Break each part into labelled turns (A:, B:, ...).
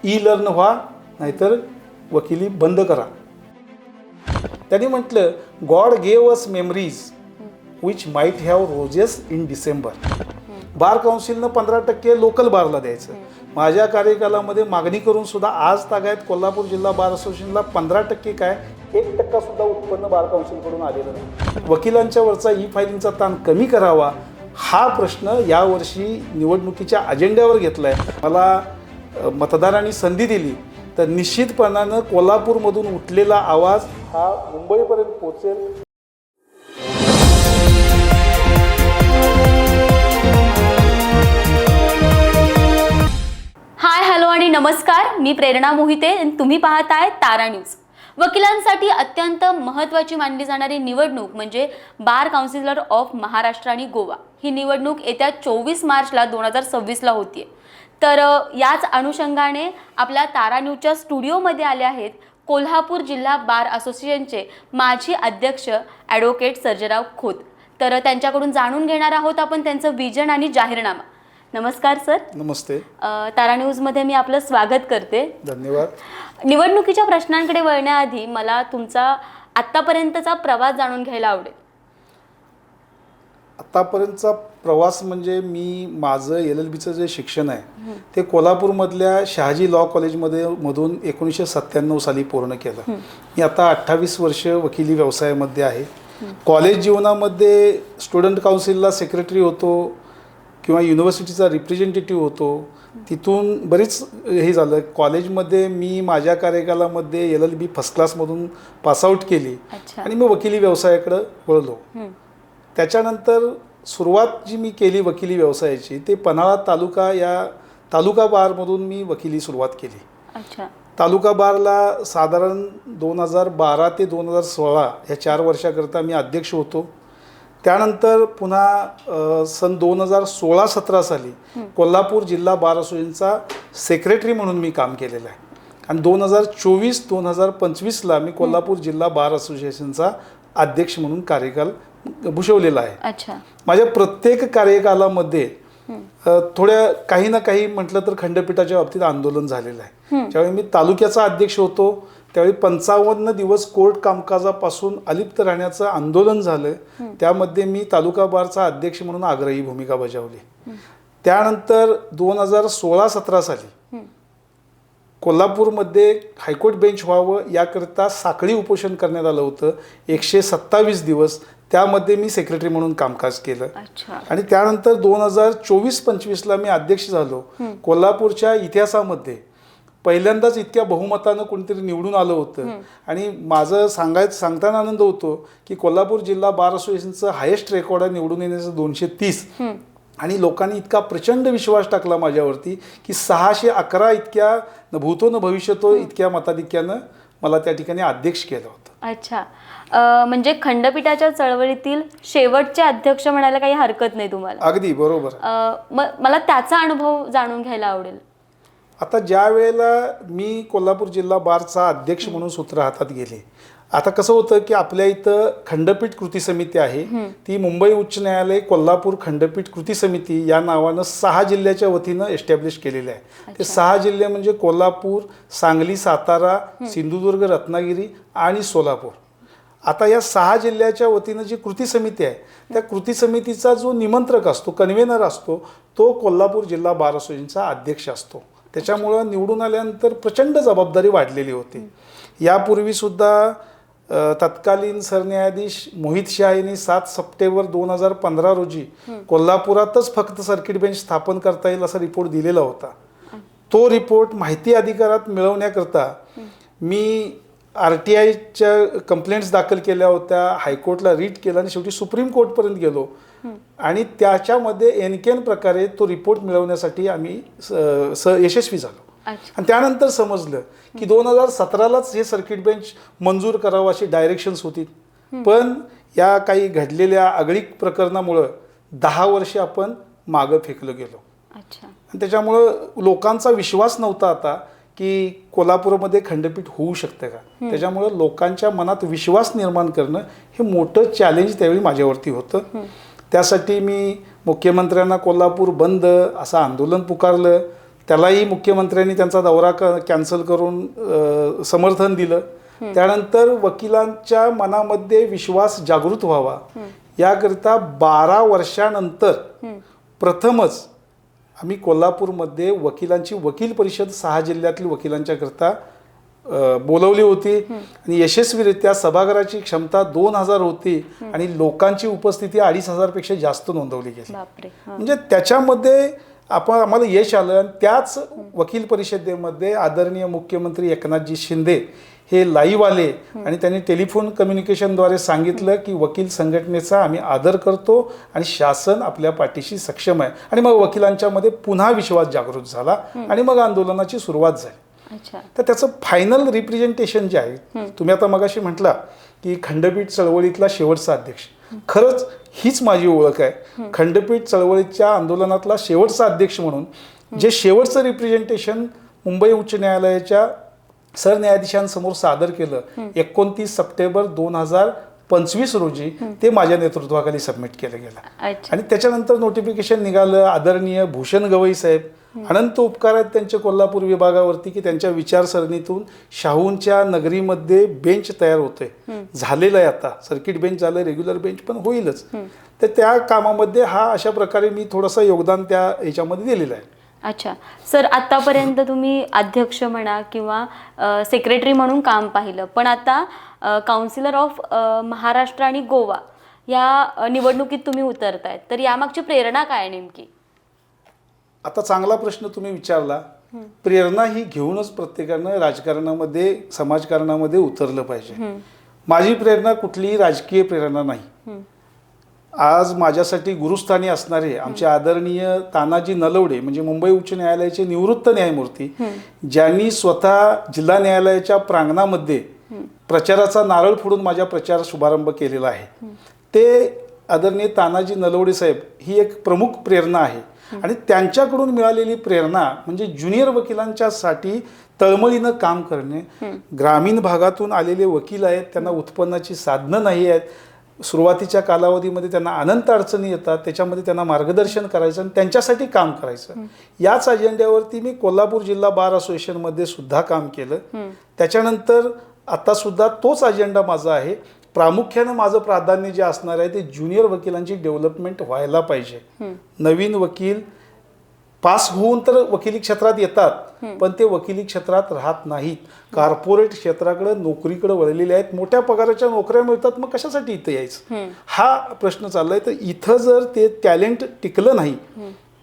A: E learn व्हा, नाहीतर वकिली बंद करा. त्यांनी म्हटलं, God gave us memories which might have roses in December. Bar काउन्सिलनं 15% लोकल बारला द्यायचं. माझ्या कार्यकालामध्ये मागणी करून सुद्धा आज तागायत कोल्हापूर जिल्हा बार असोसिएशनला 15% काय 1% सुद्धा उत्पन्न बार काउन्सिलकडून आलेलं नाही. वकिलांच्या वरचा ई फायलिंगचा ताण कमी करावा हा प्रश्न यावर्षी निवडणुकीच्या अजेंड्यावर घेतला आहे. मला मतदारांनी संधी दिली तर निश्चितपणानं कोल्हापूरमधून उठलेला आवाज हा मुंबईपर्यंत पोहोचेल.
B: हाय, हॅलो आणि नमस्कार. मी प्रेरणा मोहिते आणि तुम्ही पाहताय तारा न्यूज. वकिलांसाठी अत्यंत महत्त्वाची मानली जाणारी निवडणूक म्हणजे बार काउन्सिलर ऑफ महाराष्ट्र आणि गोवा. ही निवडणूक येत्या 24 मार्चला 2026ला होतीये. तर याच अनुषंगाने आपल्या तारा न्यूजच्या स्टुडिओमध्ये आले आहेत कोल्हापूर जिल्हा बार असोसिएशनचे माजी अध्यक्ष ॲडव्होकेट सर्जेराव खोत. तर त्यांच्याकडून जाणून घेणार आहोत आपण त्यांचं विजन आणि जाहीरनामा. नमस्कार सर.
A: नमस्ते.
B: तारा न्यूजमध्ये मी आपलं स्वागत करते.
A: धन्यवाद.
B: निवडणुकीच्या प्रश्नांकडे वळण्याआधी मला तुमचा आत्तापर्यंतचा प्रवास जाणून घ्यायला आवडेल.
A: आत्तापर्यंतचा प्रवास म्हणजे मी माझं LLBचं जे शिक्षण आहे ते कोल्हापूरमधल्या शहाजी लॉ कॉलेजमध्ये मधून 1997 साली पूर्ण केलं. मी आता 28 वर्ष वकिली व्यवसायामध्ये आहे. कॉलेज जीवनामध्ये स्टुडंट काउन्सिलला सेक्रेटरी होतो किंवा युनिव्हर्सिटीचा रिप्रेझेंटेटिव्ह होतो. तिथून बरीच हे झालं. कॉलेजमध्ये मी माझ्या कार्यकालामध्ये LLB फर्स्ट क्लासमधून पासआउट केली आणि मी वकिली व्यवसायाकडं वळलो. त्याच्यानंतर सुरुवात जी मी केली वकिली व्यवसायाची ते पन्हाळा तालुका या तालुका बारमधून मी वकिली सुरुवात केली. तालुका बारला साधारण 2012 ते 2016 या 4 वर्षाकरता मी अध्यक्ष होतो. त्यानंतर पुन्हा सन 2016-17 साली कोल्हापूर जिल्हा बार असोसिएशनचा सेक्रेटरी म्हणून मी काम केलेलं आहे आणि 2024-2025ला मी कोल्हापूर जिल्हा बार असोसिएशनचा अध्यक्ष म्हणून कार्यकाल भूषवलेला आहे. माझ्या प्रत्येक कार्यकालामध्ये थोड्या काही ना काही म्हटलं तर खंडपीठाच्या बाबतीत आंदोलन झालेलं आहे. ज्यावेळी मी तालुक्याचा अध्यक्ष होतो त्यावेळी 55 दिवस कोर्ट कामकाजापासून अलिप्त राहण्याचं आंदोलन झालं. त्यामध्ये मी तालुका बारचा अध्यक्ष म्हणून आग्रही भूमिका बजावली. त्यानंतर 2016-17 साली कोल्हापूरमध्ये हायकोर्ट बेंच व्हावं याकरिता साखळी उपोषण करण्यात आलं होतं 127 दिवस. त्यामध्ये मी सेक्रेटरी म्हणून कामकाज केलं आणि त्यानंतर 2024-25ला मी अध्यक्ष झालो. कोल्हापूरच्या इतिहासामध्ये पहिल्यांदाच इतक्या बहुमतानं कोणीतरी निवडून आलं होतं आणि माझं सांगताना आनंद होतो की कोल्हापूर जिल्हा बार असोसिएशनचं हायेस्ट रेकॉर्ड आहे निवडून येण्याचं 230 आणि लोकांनी इतका प्रचंड विश्वास टाकला माझ्यावरती की 611 इतक्या न भूतो न भविष्यतो इतक्या मताधिक्यानं मला त्या ठिकाणी अध्यक्ष केलं होतं.
B: अच्छा, म्हणजे खंडपीठाच्या चळवळीतील शेवटचे अध्यक्ष म्हणायला काही हरकत नाही तुम्हाला.
A: अगदी बरोबर.
B: मला त्याचा अनुभव जाणून घ्यायला आवडेल.
A: आता ज्या वेळेला मी कोल्हापूर जिल्हा बारचा अध्यक्ष म्हणून सूत्र हातात गेले. आता कसं होतं की आपल्या इथं खंडपीठ कृती समिती आहे. ती मुंबई उच्च न्यायालय कोल्हापूर खंडपीठ कृती समिती या नावानं 6 जिल्ह्याच्या वतीनं एस्टॅब्लिश केलेले आहे. ते 6 जिल्हे म्हणजे कोल्हापूर, सांगली, सातारा, सिंधुदुर्ग, रत्नागिरी आणि सोलापूर. आता या 6 जिल्ह्याच्या वतीनं जी कृती समिती आहे त्या कृती समितीचा जो निमंत्रक असतो, कन्व्हेनर असतो, तो कोल्हापूर जिल्हा बार असोसिएशनचा अध्यक्ष असतो. त्याच्यामुळं निवडून आल्यानंतर प्रचंड जबाबदारी वाढलेली होती. यापूर्वीसुद्धा तत्कालीन सरन्यायाधीश मोहित शाह यांनी 7 सप्टेंबर 2015 रोजी कोल्हापुरातच फक्त सर्किट बेंच स्थापन करता येईल असा रिपोर्ट दिलेला होता. तो रिपोर्ट माहिती अधिकारात मिळवण्याकरता मी RTIच्या कंप्लेंट्स दाखल केल्या होत्या, हायकोर्टला रीट केलं आणि शेवटी सुप्रीम कोर्टपर्यंत गेलो आणि त्याच्यामध्ये एनकेन प्रकारे तो रिपोर्ट मिळवण्यासाठी आम्ही यशस्वी झालो. आणि त्यानंतर समजलं की 2017लाच हे सर्किट बेंच मंजूर करावं अशी डायरेक्शन्स होती. पण या काही घडलेल्या आगळीक प्रकरणामुळं 10 वर्षे आपण मागं फेकलं गेलो. आणि त्याच्यामुळं लोकांचा विश्वास नव्हता आता की कोल्हापूरमध्ये खंडपीठ होऊ शकतं का. त्याच्यामुळं लोकांच्या मनात विश्वास निर्माण करणं हे मोठं चॅलेंज त्यावेळी माझ्यावरती होतं. त्यासाठी मी मुख्यमंत्र्यांना कोल्हापूर बंद असं आंदोलन पुकारलं. त्यालाही मुख्यमंत्र्यांनी त्यांचा दौरा कॅन्सल करून समर्थन दिलं. त्यानंतर वकिलांच्या मनामध्ये विश्वास जागृत व्हावा याकरिता 12 वर्षानंतर प्रथमच आम्ही कोल्हापूरमध्ये वकिलांची वकील परिषद 6 जिल्ह्यातील वकिलांच्या करता बोलवली होती आणि यशस्वीरित्या सभागृहाची क्षमता 2000 होती आणि लोकांची उपस्थिती 2500 पेक्षा जास्त नोंदवली गेली. म्हणजे त्याच्यामध्ये आम्हाला यश आलं. आणि त्याच वकील परिषदेमध्ये आदरणीय मुख्यमंत्री एकनाथजी शिंदे हे लाईव्ह आले आणि त्यांनी टेलिफोन कम्युनिकेशनद्वारे सांगितलं की वकील संघटनेचा आम्ही आदर करतो आणि शासन आपल्या पाठीशी सक्षम आहे. आणि मग वकिलांच्या मध्ये पुन्हा विश्वास जागृत झाला आणि मग आंदोलनाची सुरुवात झाली. तर त्याचं फायनल रिप्रेझेंटेशन जे आहे, तुम्ही आता मगाशी म्हटला की खंडपीठ चळवळीतला शेवटचा अध्यक्ष, खरंच हीच माझी ओळख आहे. खंडपीठ चळवळीच्या आंदोलनातला शेवटचा अध्यक्ष म्हणून जे शेवटचं रिप्रेझेंटेशन मुंबई उच्च न्यायालयाच्या सरन्यायाधीशांसमोर सादर केलं 29 सप्टेंबर 2025 रोजी, ते माझ्या नेतृत्वाखाली सबमिट केलं गेलं. आणि त्याच्यानंतर नोटिफिकेशन निघालं. आदरणीय भूषण गवई साहेब अनंत उपकार आहेत त्यांच्या कोल्हापूर विभागावरती की त्यांच्या विचारसरणीतून शाहूंच्या नगरीमध्ये बेंच तयार होतोय, झालेलं आहे. आता सर्किट बेंच झालं, रेग्युलर बेंच पण होईलच. तर त्या कामामध्ये हा अशा प्रकारे मी थोडंसं योगदान त्या ह्याच्यामध्ये दिलेलं आहे.
B: अच्छा सर, आतापर्यंत तुम्ही अध्यक्ष म्हणा किंवा सेक्रेटरी म्हणून काम पाहिलं, पण आता काउन्सिलर ऑफ महाराष्ट्र आणि गोवा या निवडणुकीत तुम्ही उतरतायत, तर यामागची प्रेरणा काय नेमकी?
A: आता चांगला प्रश्न तुम्ही विचारला. प्रेरणा ही घेऊनच प्रत्येकानं राजकारणामध्ये समाजकारणामध्ये उतरलं पाहिजे. माझी प्रेरणा कुठलीही राजकीय प्रेरणा नाही. आज माझ्यासाठी गुरुस्थानी असणारे आमचे आदरणीय तानाजी नलवडे म्हणजे मुंबई उच्च न्यायालयाचे निवृत्त न्यायमूर्ती, ज्यांनी स्वतः जिल्हा न्यायालयाच्या प्रांगणामध्ये प्रचाराचा नारळ फोडून माझ्या प्रचार शुभारंभ केलेला आहे, ते आदरणीय तानाजी नलवडे साहेब ही एक प्रमुख प्रेरणा आहे. आणि त्यांच्याकडून मिळालेली प्रेरणा म्हणजे ज्युनियर वकिलांच्यासाठी तळमळीनं काम करणे. ग्रामीण भागातून आलेले वकील आहेत, त्यांना उत्पन्नाची साधनं नाही आहेत, सुरुवातीच्या कालावधीमध्ये त्यांना अनंत अडचणी येतात, त्याच्यामध्ये त्यांना मार्गदर्शन करायचं आणि त्यांच्यासाठी काम करायचं. याच अजेंड्यावरती मी कोल्हापूर जिल्हा बार असोसिएशनमध्ये सुद्धा काम केलं. त्याच्यानंतर आता सुद्धा तोच अजेंडा माझा आहे. प्रामुख्यानं माझं प्राधान्य जे असणार आहे ते ज्युनियर वकिलांची डेव्हलपमेंट व्हायला पाहिजे. नवीन वकील पास होऊन तर वकिली क्षेत्रात येतात, पण ते वकिली क्षेत्रात राहत नाहीत, कॉर्पोरेट क्षेत्राकडे नोकरीकडे वळलेले आहेत. मोठ्या पगाराच्या नोकऱ्या मिळतात, मग कशासाठी इथं यायचं हा प्रश्न चाललाय. तर इथं जर ते टॅलेंट टिकलं नाही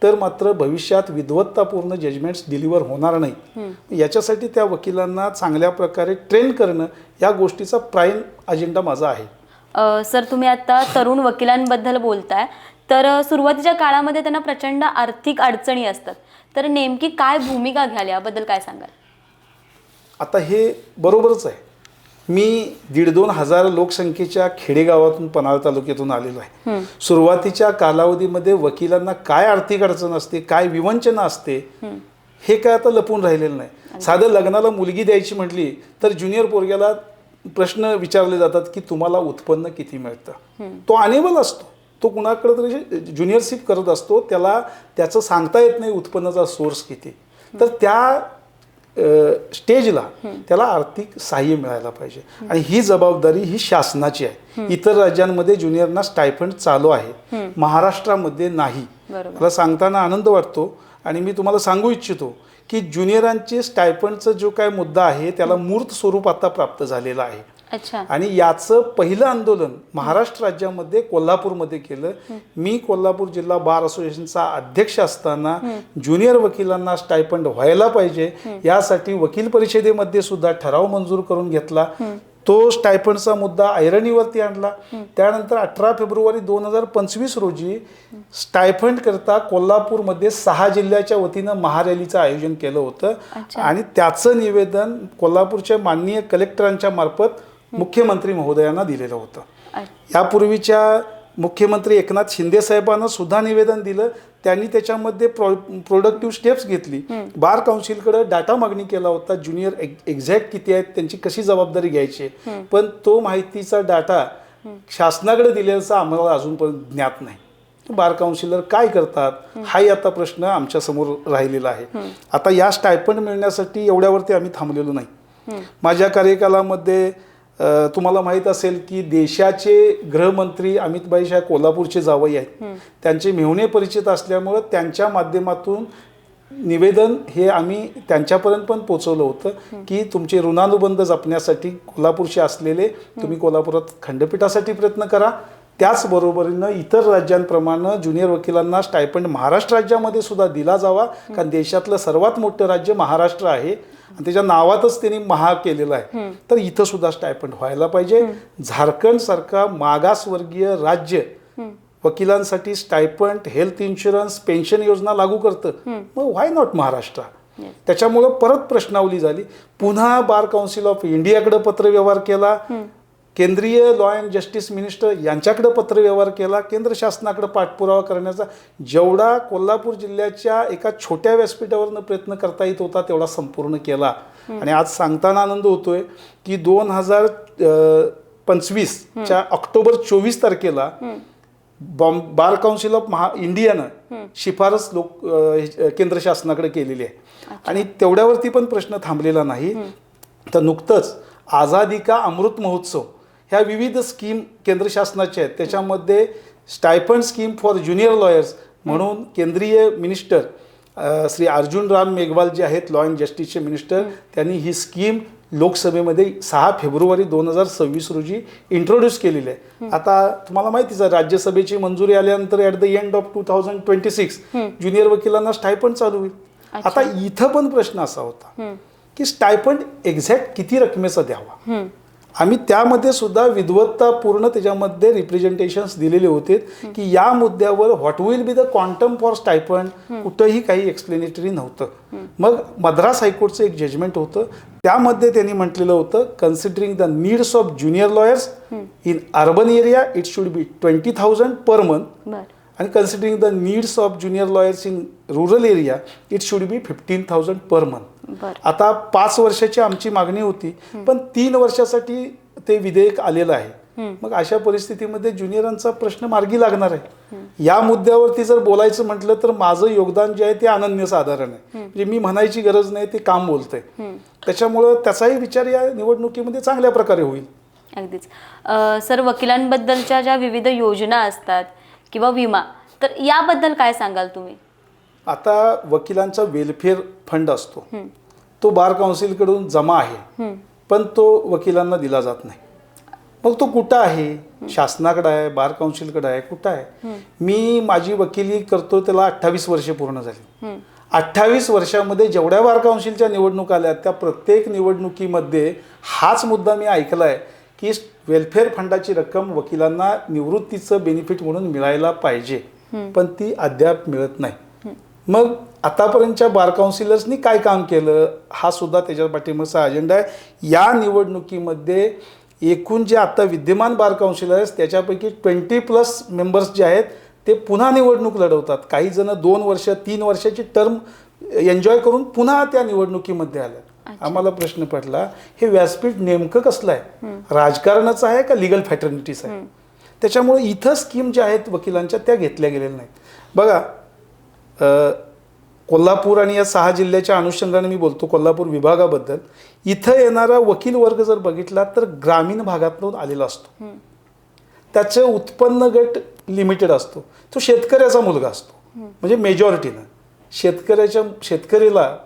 A: तर मात्र भविष्यात विद्वत्तापूर्ण जजमेंट्स डिलिव्हर होणार नाही. याच्यासाठी त्या वकिलांना चांगल्या प्रकारे ट्रेन करणं या गोष्टीचा प्राईम अजेंडा माझा आहे.
B: सर, तुम्ही आता तरुण वकिलांबद्दल बोलताय, तर सुरुवातीच्या काळामध्ये त्यांना प्रचंड आर्थिक अडचणी असतात, तर नेमकी काय भूमिका घ्याल याबद्दल काय सांगाल?
A: आता हे बरोबरच आहे. मी 1,500-2 हजार लोकसंख्येच्या खेडेगावातून पन्हाळ तालुक्यातून आलेलो आहे. सुरुवातीच्या कालावधीमध्ये वकिलांना काय आर्थिक अडचण असते, काय विवंचना असते, हे काय आता लपून राहिलेलं नाही. साधं लग्नाला मुलगी द्यायची म्हटली तर ज्युनियर पोरग्याला प्रश्न विचारले जातात की तुम्हाला उत्पन्न किती मिळतं. तो अनेबल असतो, तो कुणाकडे तरी ज्युनियरशिप करत असतो, त्याला त्याचं सांगता येत नाही उत्पन्नाचा सोर्स किती. तर त्या स्टेजला त्याला आर्थिक सहाय्य मिळायला पाहिजे आणि ही जबाबदारी ही शासनाची आहे. इतर राज्यांमध्ये ज्युनियरना स्टायफंड चालू आहे, महाराष्ट्रामध्ये नाही. मला सांगताना आनंद वाटतो आणि मी तुम्हाला सांगू इच्छितो की ज्युनियरांचे स्टायफंडचा जो काय मुद्दा आहे त्याला मूर्त स्वरूप आता प्राप्त झालेलं आहे. आणि याचं पहिलं आंदोलन महाराष्ट्र राज्यामध्ये कोल्हापूरमध्ये केलं. मी कोल्हापूर जिल्हा बार असोसिएशनचा अध्यक्ष असताना ज्युनियर वकिलांना स्टायफंड व्हायला पाहिजे यासाठी वकील परिषदेमध्ये सुद्धा ठराव मंजूर करून घेतला. तो स्टायफंडचा मुद्दा ऐरणीवरती आणला. त्यानंतर 18 फेब्रुवारी 2025 रोजी स्टायफंड करता कोल्हापूरमध्ये 6 जिल्ह्याच्या वतीनं महारॅलीचं आयोजन केलं होतं आणि त्याचं निवेदन कोल्हापूरच्या माननीय कलेक्टरांच्या मार्फत मुख्यमंत्री महोदयांना दिलेलं होतं. यापूर्वीच्या मुख्यमंत्री एकनाथ शिंदे साहेबांना सुद्धा निवेदन दिलं. त्यांनी त्याच्यामध्ये प्रोडक्टिव्ह स्टेप्स घेतली. बार काउन्सिलकडे डाटा मागणी केला होता, ज्युनियर एक्झॅक्ट किती आहेत, त्यांची कशी जबाबदारी घ्यायची, पण तो माहितीचा डाटा शासनाकडे दिलेला आम्हाला अजूनपर्यंत ज्ञात नाही. बार काउन्सिलर काय करतात हाही आता प्रश्न आमच्या समोर राहिलेला आहे. आता या स्टायपंड मिळण्यासाठी एवढ्यावरती आम्ही थांबलेलो नाही. माझ्या कार्यकालामध्ये तुम्हाला माहीत असेल की देशाचे गृहमंत्री अमित शाह कोल्हापूरचे जावई आहेत. त्यांचे मेहुणे परिचित असल्यामुळं त्यांच्या माध्यमातून निवेदन हे आम्ही त्यांच्यापर्यंत पण पोचवलं होतं की तुमचे ऋणानुबंध जपण्यासाठी कोल्हापूरचे असलेले तुम्ही कोल्हापुरात खंडपीठासाठी प्रयत्न करा. त्याचबरोबरीनं इतर राज्यांप्रमाणे ज्युनियर वकिलांना स्टायपंड महाराष्ट्र राज्यामध्ये सुद्धा दिला जावा, कारण देशातलं सर्वात मोठं राज्य महाराष्ट्र आहे आणि त्याच्या नावातच त्यांनी महा केलेलं आहे. तर इथं सुद्धा स्टायपंड व्हायला पाहिजे. झारखंड सारखा मागासवर्गीय राज्य वकिलांसाठी स्टायपंड, हेल्थ इन्शुरन्स, पेन्शन योजना लागू करतं, मग व्हाय नॉट महाराष्ट्र. त्याच्यामुळं परत प्रश्नावली झाली. पुन्हा बार काउन्सिल ऑफ इंडियाकडे पत्रव्यवहार केला, केंद्रीय लॉ अँड जस्टिस मिनिस्टर यांच्याकडे पत्रव्यवहार केला, केंद्र शासनाकडे पाठपुरावा करण्याचा जेवढा कोल्हापूर जिल्ह्याच्या एका छोट्या व्यासपीठावरनं प्रयत्न करता येत होता तेवढा संपूर्ण केला. आणि आज सांगताना आनंद होतोय की 2025च्या ऑक्टोबर 24 तारखेला बार काउन्सिल ऑफ इंडियानं शिफारस केंद्र शासनाकडे केलेली आहे. आणि तेवढ्यावरती पण प्रश्न थांबलेला नाही. तर नुकतंच आझादी का अमृत महोत्सव ह्या विविध स्कीम केंद्र शासनाच्या आहेत. त्याच्यामध्ये stipend scheme for junior lawyers म्हणून केंद्रीय मिनिस्टर श्री अर्जुन राम मेघवाल जे आहेत लॉ अँड जस्टिसचे मिनिस्टर, त्यांनी ही स्कीम लोकसभेमध्ये 6 फेब्रुवारी 2026 रोजी इंट्रोड्यूस केलेली आहे. आता तुम्हाला माहितीच आहे राज्यसभेची मंजुरी आल्यानंतर at the end of 2026 junior वकिलांना स्टायपंड चालू होईल. आता इथं पण प्रश्न असा होता की स्टायपंड एक्झॅक्ट किती रकमेचा द्यावा. आम्ही त्यामध्ये सुद्धा विद्वत्तापूर्ण त्याच्यामध्ये रिप्रेझेंटेशन्स दिलेले होते की या मुद्द्यावर what will be the quantum for stipend कुठंही काही एक्सप्लेनेटरी नव्हतं. मग मद्रास हायकोर्टचं एक जजमेंट होतं, त्यामध्ये त्यांनी म्हटलेलं होतं considering the needs of junior lawyers in urban area it should be 20,000 per month आणि considering the needs of junior lawyers in rural area it should be 15,000 per month. आता 5 वर्षाची आमची मागणी होती, पण 3 वर्षासाठी ते विधेयक आलेलं आहे. मग अशा परिस्थितीमध्ये ज्युनियरांचा प्रश्न मार्गी लागणार आहे. या मुद्द्यावरती जर बोलायचं म्हटलं तर माझं योगदान जे आहे ते अनन्यसाधारण आहे. म्हणजे मी म्हणायची गरज नाही, ते काम बोलतंय. त्याच्यामुळं त्याचाही विचार या निवडणुकीमध्ये चांगल्या प्रकारे होईल.
B: अगदीच. सर, वकिलांबद्दलच्या ज्या विविध योजना असतात किंवा विमा, तर याबद्दल काय सांगाल तुम्ही?
A: आता वकिलांचा वेलफेअर फंड असतो, तो बार काउन्सिलकडून जमा आहे, पण तो वकिलांना दिला जात नाही. मग तो कुठं आहे? शासनाकडे आहे, बार काउन्सिलकडे आहे, कुठं आहे? मी माझी वकिली करतो त्याला 28 वर्षे पूर्ण झाली. 28 वर्षामध्ये जेवढ्या बार काउन्सिलच्या निवडणूक आल्या त्या प्रत्येक निवडणुकीमध्ये हाच मुद्दा मी ऐकला आहे की वेलफेअर फंडाची रक्कम वकिलांना निवृत्तीचं बेनिफिट म्हणून मिळायला पाहिजे, पण ती अद्याप मिळत नाही. मग आतापर्यंतच्या बार काउन्सिलर्सनी काय काम केलं हा सुद्धा त्याच्या पाठीमागचा अजेंडा आहे. या निवडणुकीमध्ये एकूण जे आता विद्यमान बार काउन्सिलर आहेत त्याच्यापैकी 20+ मेंबर्स जे आहेत ते पुन्हा निवडणूक लढवतात. काही जण 2 वर्ष 3 वर्षाची टर्म एन्जॉय करून पुन्हा त्या निवडणुकीमध्ये आल्या. आम्हाला प्रश्न पडला, हे व्यासपीठ नेमकं कसलं आहे? राजकारणाचं आहे का लिगल फॅटर्निटीज आहे? त्याच्यामुळे इथं स्कीम ज्या आहेत वकिलांच्या त्या घेतल्या गेलेल्या नाहीत. बघा, कोल्हापूर आणि या 6 जिल्ह्याच्या अनुषंगाने मी बोलतो कोल्हापूर विभागाबद्दल. इथं येणारा वकील वर्ग जर बघितला तर ग्रामीण भागातून आलेला असतो. त्याचं उत्पन्न गट लिमिटेड असतो. तो शेतकऱ्याचा मुलगा असतो. म्हणजे मेजॉरिटीनं शेतकऱ्याला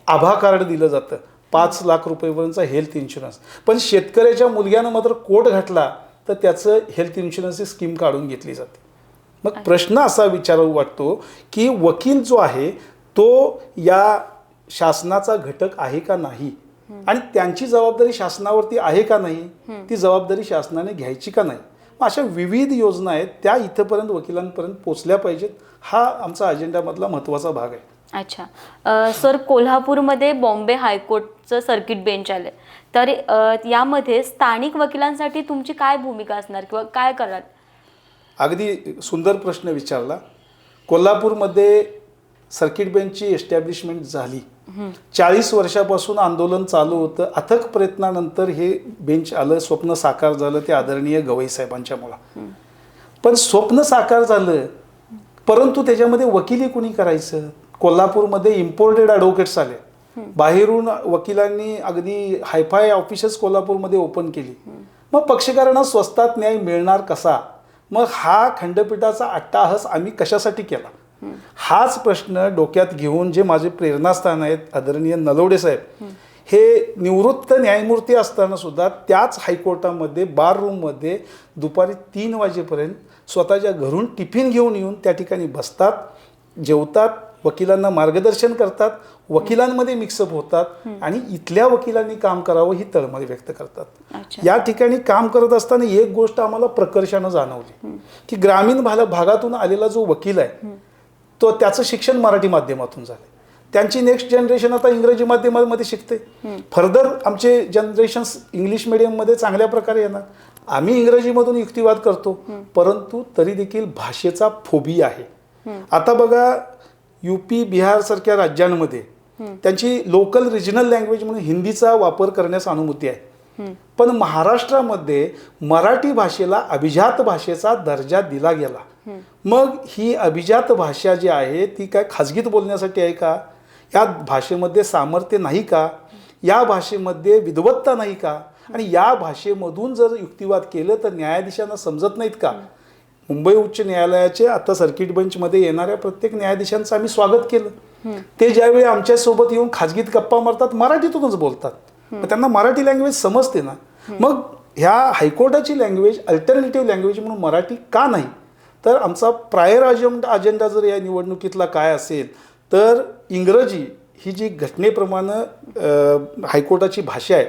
A: आभा कार्ड दिलं जातं, 5 लाख रुपयेपर्यंतचा हेल्थ इन्शुरन्स. पण शेतकऱ्याच्या मुलग्यानं मात्र कोट घातला तर त्याचं हेल्थ इन्शुरन्सची स्कीम काढून घेतली जाते. मग प्रश्न असा विचारू वाटतो की वकील जो आहे तो या शासनाचा घटक आहे का नाही, आणि त्यांची जबाबदारी शासनावरती आहे का नाही, ती जबाबदारी शासनाने घ्यायची का नाही. मग अशा विविध योजना आहेत त्या इथंपर्यंत वकिलांपर्यंत पोचल्या पाहिजेत. हा आमचा अजेंडामधला महत्त्वाचा भाग आहे.
B: अच्छा. सर, कोल्हापूरमध्ये बॉम्बे हायकोर्टचं सर्किट बेंच आलं, तर यामध्ये स्थानिक वकिलांसाठी तुमची काय भूमिका असणार किंवा काय कराल?
A: अगदी सुंदर प्रश्न विचारला. कोल्हापूरमध्ये सर्किट बेंचची एस्टॅब्लिशमेंट झाली. 40 वर्षापासून आंदोलन चालू होतं. अथक प्रयत्नानंतर हे बेंच आलं, स्वप्न साकार झालं ते आदरणीय गवई साहेबांच्या मुळे. पण स्वप्न साकार झालं, परंतु त्याच्यामध्ये वकिली कुणी करायचं? कोल्हापूरमध्ये इम्पोर्टेड ॲडव्होकेट्स आले, बाहेरून वकिलांनी अगदी हायफाय ऑफिसेस कोल्हापूरमध्ये ओपन केली. मग पक्षकारांना स्वस्तात न्याय मिळणार कसा? मग हा खंडपीठाचा अट्टाहास आम्ही कशासाठी केला? हाच प्रश्न डोक्यात घेऊन जे माझे प्रेरणास्थान आहेत आदरणीय नलवडे साहेब, हे निवृत्त न्यायमूर्ती असताना सुद्धा त्याच हायकोर्टामध्ये बार रूममध्ये दुपारी 3 वाजेपर्यंत स्वतःच्या घरून टिफिन घेऊन येऊन त्या ठिकाणी बसतात, जेवतात, वकिलांना मार्गदर्शन करतात, वकिलांमध्ये मिक्सअप होतात आणि इथल्या वकिलांनी काम करावं ही तळमळ व्यक्त करतात. या ठिकाणी काम करत असताना एक गोष्ट आम्हाला प्रकर्षानं जाणवली की ग्रामीण भागातून आलेला जो वकील आहे तो त्याचं शिक्षण मराठी माध्यमातून झालं. त्यांची नेक्स्ट जनरेशन आता इंग्रजी माध्यमामध्ये शिकते. फर्दर आमचे जनरेशन्स इंग्लिश मिडियममध्ये चांगल्या प्रकारे येणार. आम्ही इंग्रजीमधून युक्तिवाद करतो, परंतु तरी देखील भाषेचा फोबिया आहे. आता बघा, UP बिहार सारख्या राज्यांमध्ये त्यांची लोकल रिजनल लँग्वेज म्हणून हिंदीचा वापर करण्यास अनुमती आहे, पण महाराष्ट्रामध्ये मराठी भाषेला अभिजात भाषेचा दर्जा दिला गेला. मग ही अभिजात भाषा जी आहे ती काय खाजगीत बोलण्यासाठी आहे का? या भाषेमध्ये सामर्थ्य नाही का? या भाषेमध्ये विद्वत्ता नाही का? आणि या भाषेमधून जर युक्तिवाद केलं तर न्यायाधीशांना समजत नाहीत का? मुंबई उच्च न्यायालयाचे आता सर्किट बेंचमध्ये येणाऱ्या प्रत्येक न्यायाधीशांचं आम्ही स्वागत केलं. ते ज्यावेळी आमच्यासोबत येऊन खाजगीत गप्पा मारतात, मराठीतूनच बोलतात, त्यांना मराठी लँग्वेज समजते ना. मग ह्या हायकोर्टाची लँग्वेज अल्टरनेटिव्ह लँग्वेज म्हणून मराठी का नाही? तर आमचा प्रायर अजेंडा जर या निवडणुकीतला काय असेल तर इंग्रजी ही जी घटनेप्रमाणे हायकोर्टाची भाषा आहे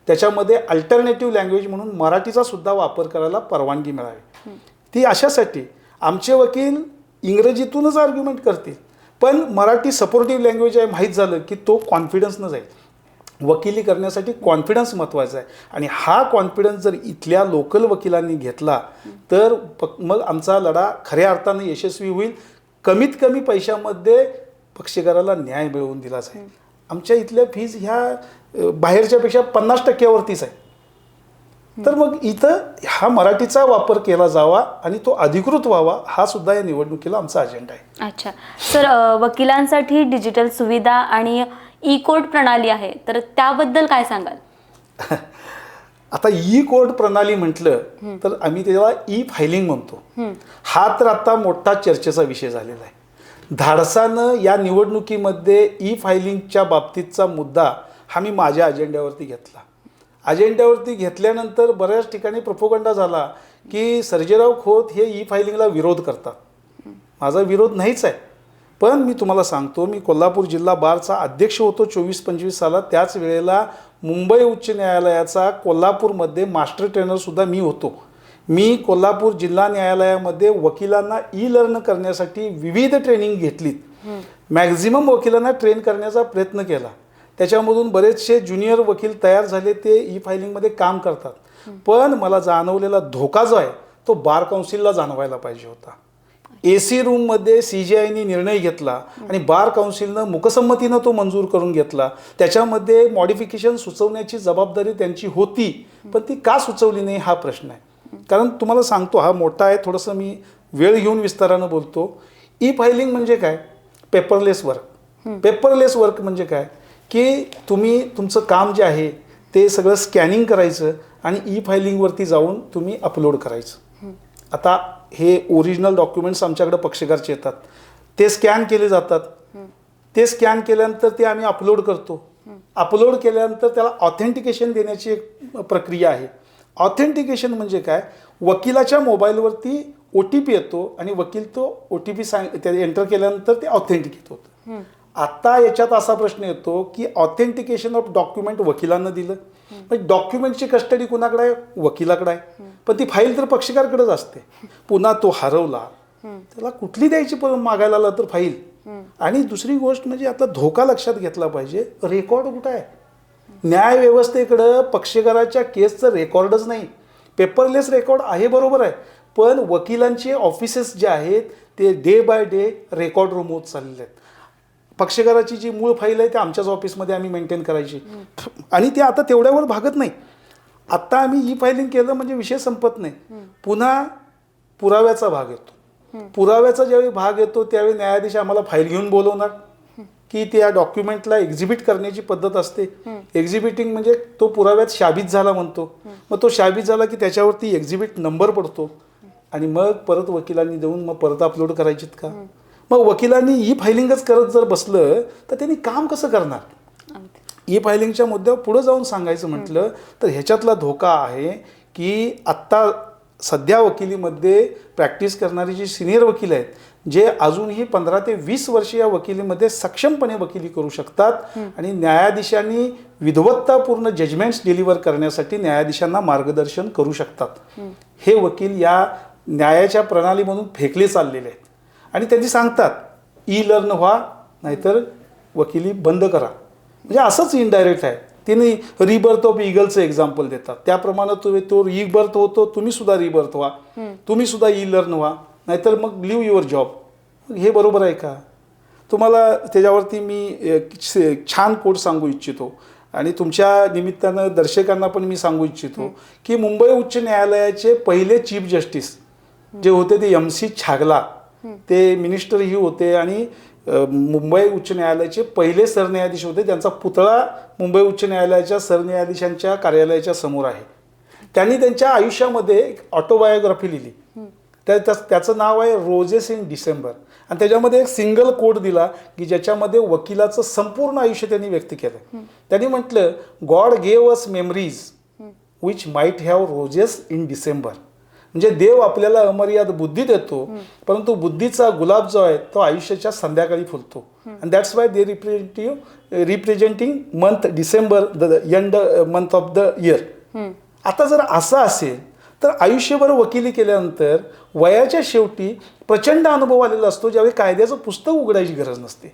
A: त्याच्यामध्ये अल्टरनेटिव्ह लँग्वेज म्हणून मराठीचा सुद्धा वापर करायला परवानगी मिळावी. ती अशासाठी आमचे वकील इंग्रजीतूनच आर्ग्युमेंट करतील, पण मराठी सपोर्टिव्ह लँग्वेज आहे माहीत झालं की तो कॉन्फिडन्सनं जाईल. वकिली करण्यासाठी कॉन्फिडन्स महत्त्वाचा आहे आणि हा कॉन्फिडन्स जर इथल्या लोकल वकिलांनी घेतला तर मग आमचा लढा खऱ्या अर्थानं यशस्वी होईल. कमीत कमी पैशामध्ये पक्षकाराला न्याय मिळवून दिला जाईल. आमच्या इथल्या फीज ह्या बाहेरच्यापेक्षा 50% आहे. तर मग इथं हा मराठीचा वापर केला जावा आणि तो अधिकृत व्हावा, हा सुद्धा या निवडणुकीला आमचा अजेंडा आहे.
B: अच्छा सर, वकिलांसाठी डिजिटल सुविधा आणि ई-कोर्ट प्रणाली आहे, तर त्याबद्दल काय सांगाल?
A: आता ई-कोर्ट प्रणाली म्हटलं तर आम्ही त्याला ई-फायलिंग म्हणतो. हा तर आता मोठा चर्चेचा विषय झालेला आहे. धाडसानं या निवडणुकीमध्ये ई-फायलिंगच्या बाबतीतचा मुद्दा हा मी माझ्या अजेंड्यावरती घेतला. अजेंड्यावरती घेतल्यानंतर बऱ्याच ठिकाणी प्रोपोगंडा झाला की सर्जेराव खोत हे ई-फायलिंगला विरोध करतात. माझा विरोध नाहीच आहे, पण मी तुम्हाला सांगतो, मी कोल्हापूर जिल्हा बारचा अध्यक्ष होतो 24-25 सालात. त्याच वेळेला मुंबई उच्च न्यायालयाचा कोल्हापूरमध्ये मास्टर ट्रेनरसुद्धा मी होतो. मी कोल्हापूर जिल्हा न्यायालयामध्ये वकिलांना ई-लर्न करण्यासाठी विविध ट्रेनिंग घेतलीत. मॅक्झिमम वकिलांना ट्रेन करण्याचा प्रयत्न केला. त्याच्यामधून बरेचसे ज्युनियर वकील तयार झाले, ते ई-फायलिंगमध्ये काम करतात. पण मला जाणवलेला धोका जो आहे तो बार काउन्सिलला जाणवायला पाहिजे होता. AC रूममध्ये CJIने निर्णय घेतला आणि बार काउन्सिलनं मुकसंमतीनं तो मंजूर करून घेतला. त्याच्यामध्ये मॉडिफिकेशन सुचवण्याची जबाबदारी त्यांची होती, पण ती का सुचवली नाही हा प्रश्न आहे. कारण तुम्हाला सांगतो, हा मोठा आहे, थोडंसं मी वेळ घेऊन विस्तारानं बोलतो. ई-फायलिंग म्हणजे काय? Paperless work. पेपरलेस वर्क म्हणजे काय की तुम्ही तुमचं काम जे आहे ते सगळं स्कॅनिंग करायचं आणि ई-फायलिंगवरती जाऊन तुम्ही अपलोड करायचं. आता हे ओरिजिनल डॉक्युमेंट्स आमच्याकडे पक्षकारचे येतात, ते स्कॅन केले जातात. ते स्कॅन केल्यानंतर ते आम्ही अपलोड करतो. अपलोड केल्यानंतर त्याला ऑथेंटिकेशन देण्याची एक प्रक्रिया आहे. ऑथेंटिकेशन म्हणजे काय? वकिलाच्या मोबाईलवरती OTP येतो आणि वकील तो OTP एंटर केल्यानंतर ते ऑथेंटिकेट होतं. आता याच्यात असा प्रश्न येतो की ऑथेंटिकेशन ऑफ डॉक्युमेंट वकिलांना दिलं, पण डॉक्युमेंटची कस्टडी कुणाकडे आहे? वकिलाकडे आहे. पण ती फाईल तर पक्षकाराकडेच असते. पुन्हा तो हरवला, त्याला कुठली द्यायची मागायला आला तर फाईल. आणि दुसरी गोष्ट म्हणजे आता धोका लक्षात घेतला पाहिजे, रेकॉर्ड कुठं आहे? न्यायव्यवस्थेकडं पक्षकाराच्या केसचं रेकॉर्डच नाही. पेपरलेस रेकॉर्ड आहे बरोबर आहे, पण वकिलांचे ऑफिसेस जे आहेत ते day by day record room होत चाललेले आहेत. पक्षकाराची जी मूळ फाईल आहे ते आमच्याच ऑफिसमध्ये आम्ही मेंटेन करायची आणि ते आता तेवढ्यावर भागत नाही. आत्ता आम्ही ई-फायलिंग केलं म्हणजे विषय संपत नाही. पुन्हा पुराव्याचा भाग येतो. पुराव्याचा ज्यावेळी भाग येतो त्यावेळी न्यायाधीश आम्हाला फाईल घेऊन बोलवणार की त्या डॉक्युमेंटला एक्झिबिट करण्याची पद्धत असते. एक्झिबिटिंग म्हणजे तो पुराव्यात शाबित झाला म्हणतो. मग तो शाबित झाला की त्याच्यावरती एक्झिबिट नंबर पडतो आणि मग परत वकिलांनी देऊन मग परत अपलोड करायचीत का? मग वकिलांनी ई फायलिंगच करत जर बसलं तर त्यांनी काम कसं करणार? ई फायलिंगच्या मुद्द्यावर पुढे जाऊन सांगायचं म्हटलं तर ह्याच्यातला धोका आहे की आत्ता सध्या वकिलीमध्ये प्रॅक्टिस करणारी जी सिनियर वकील आहेत जे अजूनही 15 ते 20 वर्ष या वकिलीमध्ये सक्षमपणे वकिली करू शकतात आणि न्यायाधीशांनी विद्वत्तापूर्ण जजमेंट्स डिलिव्हर करण्यासाठी न्यायाधीशांना मार्गदर्शन करू शकतात. हे वकील या न्यायाच्या प्रणालीमधून फेकले चाललेले आहेत आणि त्यांनी सांगतात ई लर्न व्हा नाहीतर वकिली बंद करा. म्हणजे असंच इनडायरेक्ट आहे. तिने रिबर्थ ऑफ इगलचं एक्झाम्पल देतात. त्याप्रमाणे तो रिबर्थ होतो, तुम्ही सुद्धा रिबर्थ व्हा, तुम्ही सुद्धा ई लर्न व्हा, नाहीतर मग लिव्ह युअर जॉब. हे बरोबर आहे का? तुम्हाला त्याच्यावरती मी छान कोट सांगू इच्छितो आणि तुमच्या निमित्तानं दर्शकांना पण मी सांगू इच्छितो की मुंबई उच्च न्यायालयाचे पहिले चीफ जस्टिस जे होते ते MC छागला, ते मिनिस्टरही होते आणि मुंबई उच्च न्यायालयाचे पहिले सरन्यायाधीश होते. त्यांचा पुतळा मुंबई उच्च न्यायालयाच्या सरन्यायाधीशांच्या कार्यालयाच्या समोर आहे. त्यांनी त्यांच्या आयुष्यामध्ये एक ऑटोबायोग्राफी लिहिली. त्याचं नाव आहे रोजेस इन डिसेंबर आणि त्याच्यामध्ये एक सिंगल कोट दिला की ज्याच्यामध्ये वकिलाचं संपूर्ण आयुष्य त्यांनी व्यक्त केलं. त्यांनी म्हटलं God gave us memories which might have roses in December. म्हणजे देव आपल्याला अमर्याद बुद्धी देतो परंतु बुद्धीचा गुलाब जो आहे तो आयुष्याच्या संध्याकाळी फुलतो. And that's why they representing month December the end month of the year. आता जर असं असेल तर आयुष्यभर वकिली केल्यानंतर वयाच्या शेवटी प्रचंड अनुभव आलेला असतो ज्यावेळी कायद्याचं पुस्तक उघडायची गरज नसते.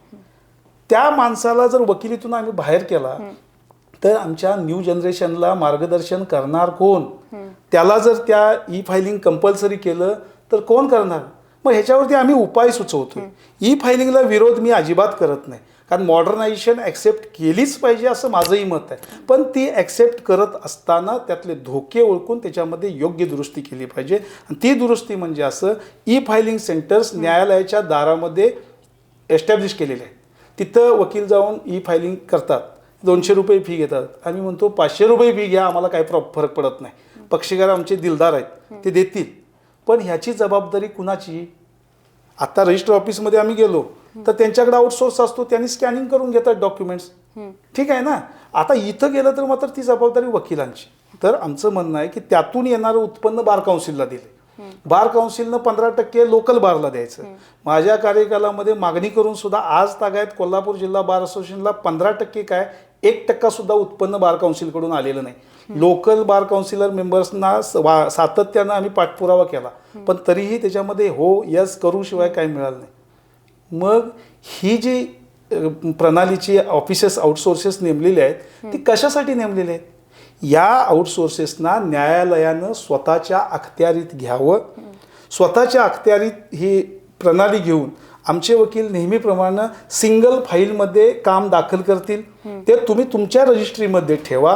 A: त्या माणसाला जर वकिलीतून आम्ही बाहेर केला तर आमच्या न्यू जनरेशनला मार्गदर्शन करणार कोण? त्याला जर त्या ई फायलिंग कंपल्सरी केलं तर कोण करणार? मग ह्याच्यावरती आम्ही उपाय सुचवतो. ई फायलिंगला विरोध मी अजिबात करत नाही कारण मॉडर्नायझेशन ॲक्सेप्ट केलीच पाहिजे असं माझंही मत आहे. पण ती ॲक्सेप्ट करत असताना त्यातले धोके ओळखून त्याच्यामध्ये योग्य दुरुस्ती केली पाहिजे. आणि ती दुरुस्ती म्हणजे असं ई फायलिंग सेंटर्स न्यायालयाच्या दारामध्ये एस्टॅब्लिश केलेले आहेत. तिथं वकील जाऊन ई फायलिंग करतात, 200 रुपये फी घेतात. आम्ही म्हणतो 500 रुपये फी घ्या, आम्हाला काही फरक पडत नाही. पक्षकार आमचे दिलदार आहेत, ते देतील. पण ह्याची जबाबदारी कुणाची? आता रजिस्टर ऑफिसमध्ये आम्ही गेलो तर त्यांच्याकडे आउटसोर्स असतो, त्यांनी स्कॅनिंग करून घेतात डॉक्युमेंट्स. ठीक आहे ना. आता इथं गेलं तर मात्र ती जबाबदारी वकिलांची. तर आमचं म्हणणं आहे की त्यातून येणारं उत्पन्न बार काउन्सिलला दिले. बार काउन्सिलनं 15% लोकल बारला द्यायचं. माझ्या कार्यकालामध्ये मागणी करून सुद्धा आज तागायत कोल्हापूर जिल्हा बार असोसिएशनला 15% काय 1% सुद्धा उत्पन्न बार काउन्सिलकडून आलेलं नाही. लोकल बार काउन्सिलर मेंबर्सना सातत्यानं आम्ही पाठपुरावा केला पण तरीही त्याच्यामध्ये हो यस करू शिवाय काही मिळालं नाही. मग ही जी प्रणालीची ऑफिसेस आउटसोर्सेस नेमलेले आहेत ती कशासाठी नेमलेले आहेत? या आउटसोर्सेसना न्यायालयानं स्वतःच्या अखत्यारीत घ्यावं. स्वतःच्या अखत्यारीत ही प्रणाली घेऊन आमचे वकील नेहमीप्रमाणे सिंगल फाईलमध्ये काम दाखल करतील. ते तुम्ही तुमच्या रजिस्ट्रीमध्ये ठेवा,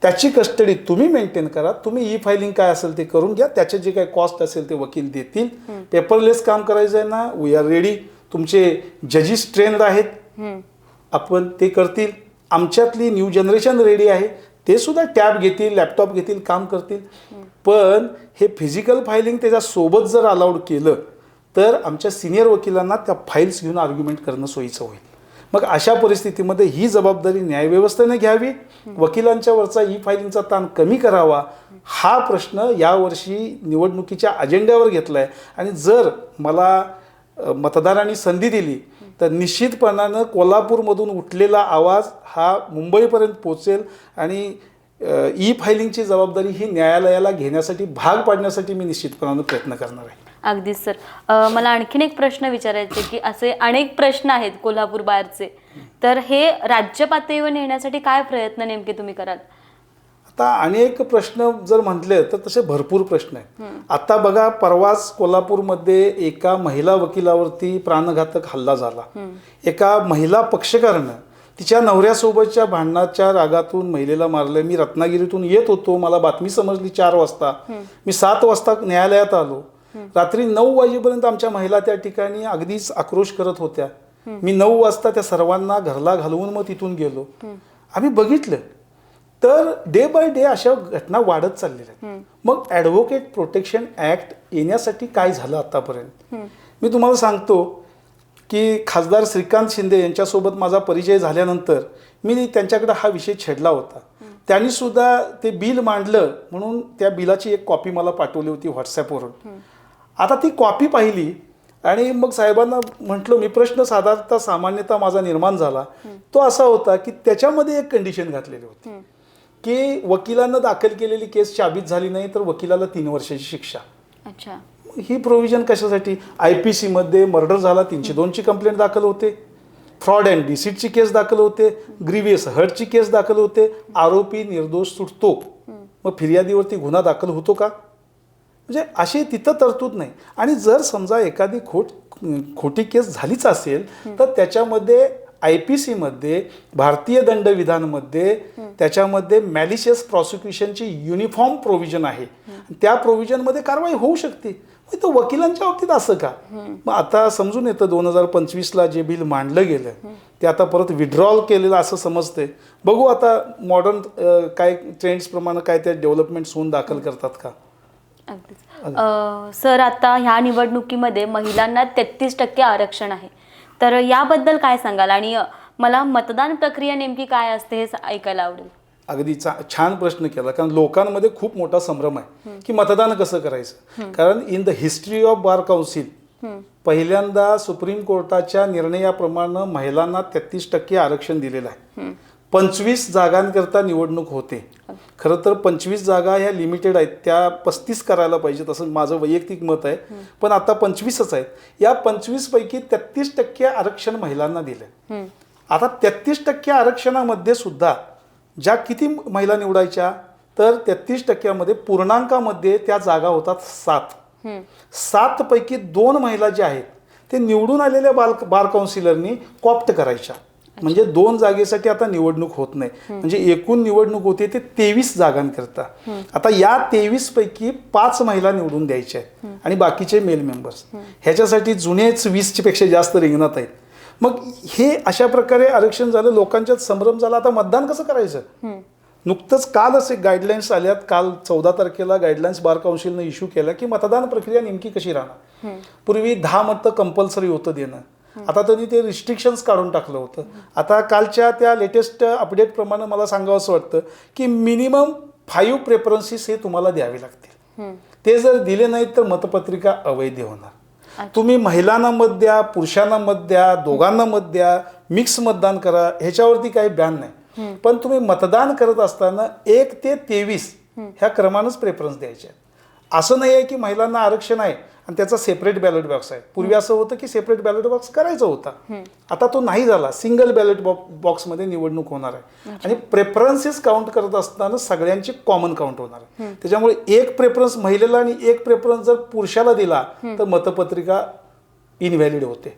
A: त्याची कस्टडी तुम्ही मेंटेन करा. तुम्ही ई फायलिंग काय असेल ते करून घ्या, त्याचे जे काही कॉस्ट असेल ते वकील देतील. पेपरलेस काम करायचं आहे ना, वी आर रेडी. तुमचे जजेस ट्रेन्ड आहेत, आपण ते करतील. आमच्यातली न्यू जनरेशन रेडी आहे, ते सुद्धा टॅब घेतील, लॅपटॉप घेतील, काम करतील. पण हे फिजिकल फायलिंग त्याच्यासोबत जर अलाउड केलं तर आमच्या सिनियर वकिलांना त्या फाईल्स घेऊन आर्ग्युमेंट करणं सोयीचं होईल. मग अशा परिस्थितीमध्ये ही जबाबदारी न्यायव्यवस्थेने घ्यावी, वकिलांच्या वरचा ई फायलिंगचा ताण कमी करावा. हा प्रश्न यावर्षी निवडणुकीच्या अजेंड्यावर घेतला आहे आणि जर मला मतदारांनी संधी दिली तर निश्चितपणानं कोल्हापूरमधून उठलेला आवाज हा मुंबईपर्यंत पोचेल आणि ई फायलिंगची जबाबदारी ही न्यायालयाला घेण्यासाठी भाग पाडण्यासाठी मी निश्चितपणानं प्रयत्न करणार आहे.
B: अगदीच सर. मला आणखीन एक प्रश्न विचारायचे की असे अनेक प्रश्न आहेत कोल्हापूर बारचे, तर हे राज्य पातळीवर नेण्यासाठी काय प्रयत्न नेमके तुम्ही कराल?
A: आता अनेक प्रश्न जर म्हटले तर तसे भरपूर प्रश्न आहेत. आता बघा, परवाच कोल्हापूरमध्ये एका महिला वकिलावरती प्राणघातक हल्ला झाला. एका महिला पक्षकारानं तिच्या नवऱ्यासोबतच्या भांडणाच्या रागातून महिलेला मारलं. मी रत्नागिरीतून येत होतो, मला बातमी समजली 4 वाजता. मी 7 वाजता न्यायालयात आलो. रात्री 9 वाजेपर्यंत आमच्या महिला त्या ठिकाणी अगदीच आक्रोश करत होत्या. मी 9 वाजता त्या सर्वांना घरला घालवून मग तिथून गेलो. आम्ही बघितलं तर डे बाय डे अशा घटना वाढत चाललेल्या आहेत. मग ॲडव्होकेट प्रोटेक्शन ॲक्ट येण्यासाठी काय झालं आतापर्यंत मी तुम्हाला सांगतो की खासदार श्रीकांत शिंदे यांच्यासोबत माझा परिचय झाल्यानंतर मी त्यांच्याकडे हा विषय छेडला होता. त्यांनी सुद्धा ते बिल मांडलं म्हणून त्या बिलाची एक कॉपी मला पाठवली होती व्हॉट्सॲपवरून. आता ती कॉपी पाहिली आणि मग साहेबांना म्हटलं मी प्रश्न सामान्यतः माझा निर्माण झाला तो असा होता की त्याच्यामध्ये एक कंडिशन घातलेली होती की वकिलांना दाखल केलेली केस चाबीत झाली नाही तर वकिलाला 3 वर्षाची शिक्षा.
B: अच्छा.
A: ही प्रोव्हिजन कशासाठी? IPC मध्ये मर्डर झाला 302ची कंप्लेंट दाखल होते, फ्रॉड अँड डिसीटची केस दाखल होते, ग्रीवियस हर्टची केस दाखल होते, आरोपी निर्दोष सुटतो. मग फिर्यादीवरती गुन्हा दाखल होतो का? म्हणजे अशी तिथं तरतूद नाही. आणि जर समजा एखादी खोटी केस झालीच असेल तर त्याच्यामध्ये IPC मध्ये भारतीय दंडविधानमध्ये त्याच्यामध्ये मॅलिशियस प्रॉसिक्युशनची युनिफॉर्म प्रोव्हिजन आहे. त्या प्रोव्हिजनमध्ये कारवाई होऊ शकते. मग तो वकिलांच्या बाबतीत असं का? मग आता समजून येतं 2025ला जे बिल मांडलं गेलं ते आता परत विड्रॉल केलेलं असं समजते. बघू आता मॉडर्न काय ट्रेंड्सप्रमाणे काय ते डेव्हलपमेंट्स होऊन दाखल करतात का.
B: अगदीच. सर आता ह्या निवडणुकीमध्ये महिलांना 33% आरक्षण आहे, तर याबद्दल काय सांगाल? आणि मला मतदान प्रक्रिया नेमकी काय असते हे ऐकायला आवडेल.
A: अगदी छान प्रश्न केला, कारण लोकांमध्ये खूप मोठा संभ्रम आहे की मतदान कसं करायचं. कारण in the history of bar council पहिल्यांदा सुप्रीम कोर्टाच्या निर्णयाप्रमाणे महिलांना 33% आरक्षण दिलेलं आहे. 25 जागांकरता निवडणूक होते. खरं तर 25 जागा ह्या लिमिटेड आहेत, त्या 35 करायला पाहिजेत असं माझं वैयक्तिक मत आहे. पण आता 25च आहेत. या 25 पैकी 33% आरक्षण महिलांना दिलं. आता 33% आरक्षणामध्ये सुद्धा ज्या किती महिला निवडायच्या तर 33%मध्ये पूर्णांकामध्ये त्या जागा होतात 7. 7 पैकी 2 महिला ज्या आहेत ते निवडून आलेल्या बार काउन्सिलरनी कॉप्ट करायच्या. म्हणजे 2 जागेसाठी आता निवडणूक होत नाही. म्हणजे एकूण निवडणूक होते ते 23 जागांकरता. आता या 23 पैकी 5 महिला निवडून द्यायच्या आहेत आणि बाकीचे मेल मेंबर्स. ह्याच्यासाठी जुनेच 20 पेक्षा जास्त रिंगणात आहेत. मग हे अशा प्रकारे आरक्षण झालं, लोकांच्यात संभ्रम झाला. आता मतदान कसं करायचं? नुकतंच कालच एक गाईडलाईन्स आल्यात. काल 14 तारखेला गाईडलाईन्स बार काउन्सिलनं इश्यू केल्या की मतदान प्रक्रिया नेमकी कशी राहणार. पूर्वी 10 मतं कंपल्सरी होतं देणं, आता त्यांनी ते रिस्ट्रिक्शन्स काढून टाकलं होतं. आता कालच्या त्या लेटेस्ट अपडेटप्रमाणे मला सांगावं असं वाटतं की मिनिमम 5 प्रेफरन्सेस हे तुम्हाला द्यावे लागतील. ते जर दिले नाहीत तर मतपत्रिका अवैध होणार. तुम्ही महिलांना मत द्या, पुरुषांना मत द्या, दोघांना मत द्या, मिक्स मतदान करा, ह्याच्यावरती काही बॅन नाही. पण तुम्ही मतदान करत असताना 1 ते 23 ह्या क्रमानंच प्रेफरन्स द्यायचे. असं नाही आहे की महिलांना आरक्षण आहे आणि त्याचा सेपरेट बॅलेट बॉक्स आहे. पूर्वी असं होतं की सेपरेट बॅलेट बॉक्स करायचा होता, आता तो नाही झाला. सिंगल बॅलेट बॉक्समध्ये निवडणूक होणार आहे आणि प्रेफरन्सेस काउंट करत असताना सगळ्यांचे कॉमन काउंट होणार आहे. त्याच्यामुळे 1 प्रेफरन्स महिलेला आणि 1 प्रेफरन्स जर पुरुषाला दिला तर मतपत्रिका इनव्हॅलिड होते.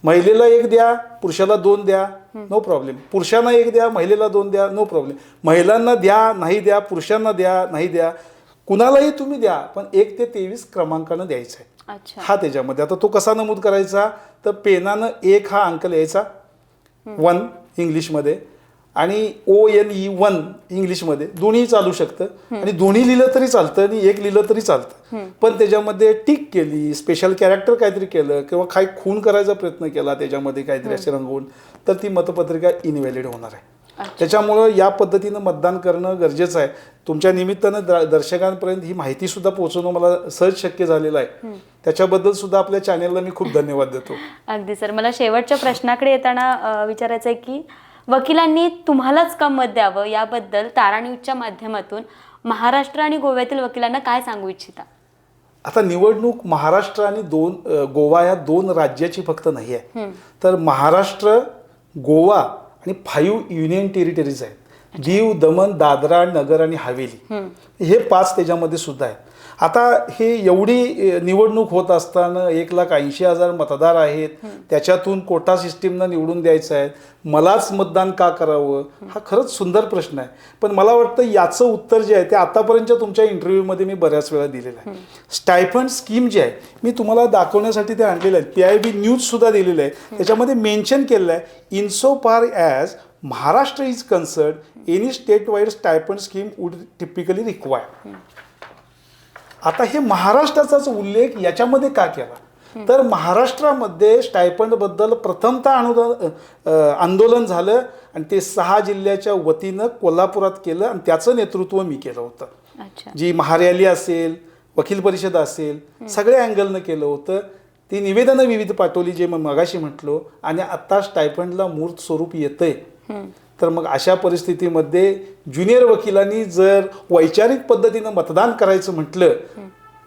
A: महिलेला 1 द्या, पुरुषाला 2 द्या, नो प्रॉब्लेम. पुरुषांना 1 द्या, महिलेला 2 द्या, नो प्रॉब्लेम. महिलांना द्या, नाही द्या, पुरुषांना द्या, नाही द्या, कुणालाही तुम्ही द्या, पण 1 ते 23 क्रमांकानं द्यायचं आहे. हा त्याच्यामध्ये. आता तो कसा नमूद करायचा तर पेनानं 1 हा अंक लिहायचा, 1 इंग्लिशमध्ये, आणि ONE इंग्लिशमध्ये. दोन्ही चालू शकतं आणि दोन्ही लिहिलं तरी चालतं आणि 1 लिहिलं तरी चालतं. पण त्याच्यामध्ये टिक केली, स्पेशल कॅरेक्टर काहीतरी केलं किंवा काही खून करायचा प्रयत्न केला त्याच्यामध्ये काहीतरी असे रंगवून, तर ती मतपत्रिका इनव्हॅलिड होणार आहे. त्याच्यामुळं या पद्धतीनं मतदान करणं गरजेचं आहे. तुमच्या निमित्तानं दर्शकांपर्यंत ही माहिती सुद्धा पोहोचवणं मला सहज शक्य झालेलं आहे. त्याच्याबद्दल सुद्धा आपल्या चॅनेलला मी खूप धन्यवाद देतो.
B: अगदी सर, मला शेवटच्या प्रश्नाकडे येताना विचारायचं आहे की वकिलांनी तुम्हालाच का मत द्यावं याबद्दल तारा न्यूजच्या माध्यमातून महाराष्ट्र आणि गोव्यातील वकिलांना काय सांगू इच्छिता?
A: आता निवडणूक महाराष्ट्र आणि गोवा या 2 राज्याची फक्त नाही आहे, तर महाराष्ट्र, गोवा आणि 5 युनियन टेरिटरीज आहेत. दीव, दमण, दादरा, नगर आणि हवेली, हे 5 त्याच्यामध्ये सुद्धा आहेत. आता हे एवढी निवडणूक होत असताना 1,80,000 मतदार आहेत, त्याच्यातून कोटा सिस्टीमनं निवडून द्यायचं आहे, मलाच मतदान का करावं, हा खरंच सुंदर प्रश्न आहे. पण मला वाटतं याचं उत्तर जे आहे ते आतापर्यंतच्या तुमच्या इंटरव्ह्यूमध्ये मी बऱ्याच वेळा दिलेलं आहे. स्टायफंड स्कीम जी आहे मी तुम्हाला दाखवण्यासाठी ते आणलेलं आहे. PIB न्यूज सुद्धा दिलेलं आहे, त्याच्यामध्ये मेन्शन केलेलं आहे इन सो फार as Maharashtra is कन्सर्ड any state wide stipend scheme would typically require. आता हे महाराष्ट्राचाच उल्लेख याच्यामध्ये का केला, तर महाराष्ट्रामध्ये स्टायफंडबद्दल प्रथमतः आंदोलन झालं आणि ते 6 जिल्ह्याच्या वतीनं कोल्हापुरात केलं आणि त्याचं नेतृत्व मी केलं होतं. जी महारॅली असेल, वकील परिषद असेल, सगळ्या अँगलनं केलं होतं. ती निवेदनं विविध पाठवली जे मगाशी म्हटलो, आणि आत्ता स्टायफंडला मूर्त स्वरूप येतंय. तर मग अशा परिस्थितीमध्ये ज्युनियर वकिलांनी जर वैचारिक पद्धतीनं मतदान करायचं म्हटलं,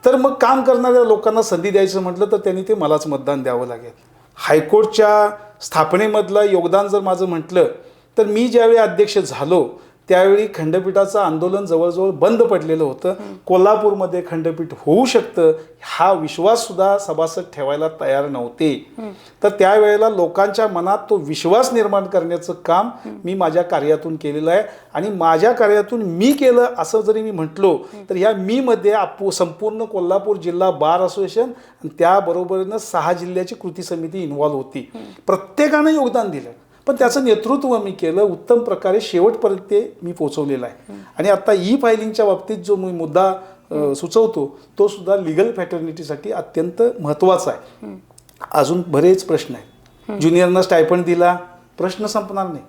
A: तर मग काम करणाऱ्या लोकांना संधी द्यायचं म्हटलं तर त्यांनी ते मलाच मतदान द्यावं लागेल. हायकोर्टच्या स्थापनेमधलं योगदान जर माझं म्हटलं तर मी ज्यावेळी अध्यक्ष झालो त्यावेळी खंडपीठाचं आंदोलन जवळजवळ बंद पडलेलं होतं. कोल्हापूरमध्ये खंडपीठ होऊ शकतं हा विश्वाससुद्धा सभासद ठेवायला तयार नव्हते. तर त्यावेळेला लोकांच्या मनात तो विश्वास निर्माण करण्याचं काम मी माझ्या कार्यातून केलेलं आहे. आणि माझ्या कार्यातून मी केलं असं जरी मी म्हटलो तर ह्या मीमध्ये संपूर्ण कोल्हापूर जिल्हा बार असोसिएशन आणि त्याबरोबरीनं 6 जिल्ह्याची कृती समिती इन्व्हॉल्व्ह होती. प्रत्येकानं योगदान दिलं, पण त्याचं नेतृत्व मी केलं. उत्तम प्रकारे शेवटपर्यंत ते मी पोचवलेलं आहे. आणि आता ई फायलिंगच्या बाबतीत जो मी मुद्दा सुचवतो तो सुद्धा लिगल फॅटर्निटीसाठी अत्यंत महत्त्वाचा आहे. अजून बरेच प्रश्न आहेत. ज्युनियरना स्टायफंड दिला, प्रश्न संपणार नाही.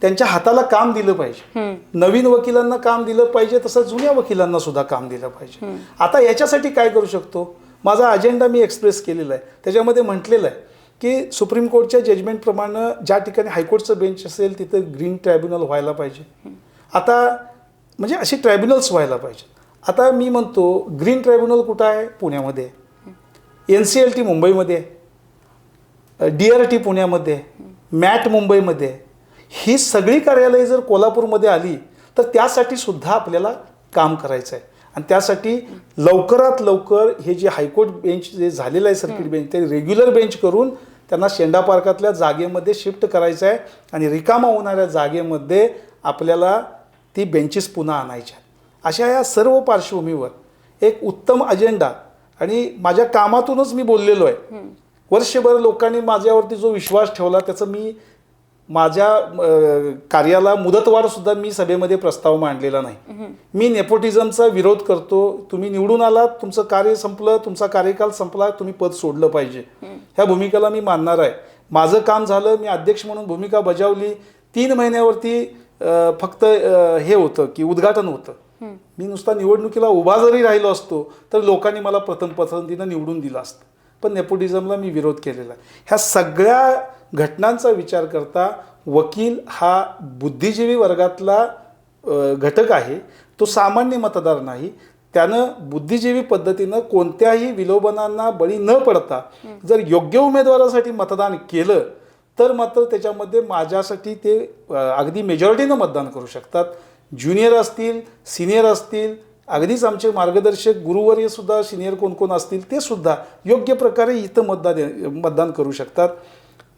A: त्यांच्या हाताला काम दिलं पाहिजे. नवीन वकिलांना काम दिलं पाहिजे, तसं जुन्या वकिलांना सुद्धा काम दिलं पाहिजे. आता याच्यासाठी काय करू शकतो, माझा अजेंडा मी एक्सप्रेस केलेला आहे. त्याच्यामध्ये म्हटलेलं आहे की सुप्रीम कोर्टच्या जजमेंटप्रमाणे ज्या ठिकाणी हायकोर्टचं बेंच असेल तिथं ग्रीन ट्रायब्युनल व्हायला पाहिजे. आता म्हणजे अशी ट्रायब्युनल्स व्हायला पाहिजे. आता मी म्हणतो ग्रीन ट्रायब्युनल कुठं आहे, पुण्यामध्ये आहे. NCLT मुंबईमध्ये आहे, DRT पुण्यामध्ये आहे, मॅट मुंबईमध्ये आहे. ही सगळी कार्यालये जर कोल्हापूरमध्ये आली तर त्यासाठी सुद्धा आपल्याला काम करायचं आहे. आणि त्यासाठी लवकरात लवकर हे जे हायकोर्ट बेंच जे झालेलं आहे सर्किट बेंच ते रेग्युलर बेंच करून त्यांना शेंडा पार्कातल्या जागेमध्ये शिफ्ट करायचं आहे. आणि रिकामा होणाऱ्या जागेमध्ये आपल्याला ती बेंचेस पुन्हा आणायच्या. अशा या सर्व पार्श्वभूमीवर एक उत्तम अजेंडा आणि माझ्या कामातूनच मी बोललेलो आहे. वर्षभर लोकांनी माझ्यावरती जो विश्वास ठेवला त्याचं मी माझ्या कार्याला मुदतवाढ सुद्धा मी सभेमध्ये प्रस्ताव मांडलेला नाही. मी नेपोटिझमचा विरोध करतो. तुम्ही निवडून आलात, तुमचं कार्य संपलं, तुमचा कार्यकाल संपला, तुम्ही पद सोडलं पाहिजे, ह्या भूमिकेला मी मानणार आहे. माझं काम झालं, मी अध्यक्ष म्हणून भूमिका बजावली. 3 महिन्यावरती फक्त हे होतं की उद्घाटन होतं. मी नुसता निवडणुकीला उभा जरी राहिलो असतो तर लोकांनी मला प्रथम पसंतीनं निवडून दिलं असतं. पण नेपोटिझमला मी विरोध केलेला आहे. ह्या सगळ्या घटनांचा विचार करता वकील हा बुद्धिजीवी वर्गातला घटक आहे, तो सामान्य मतदार नाही. त्यानं बुद्धिजीवी पद्धतीनं कोणत्याही विलोभनांना बळी न पडता जर योग्य उमेदवारासाठी मतदान केलं तर मात्र त्याच्यामध्ये माझ्यासाठी ते अगदी मेजॉरिटीनं मतदान करू शकतात. ज्युनियर असतील, सिनियर असतील, अगदीच आमचे मार्गदर्शक गुरुवर्यसुद्धा सिनियर कोण कोण असतील ते सुद्धा योग्य प्रकारे इथं मतदान करू शकतात.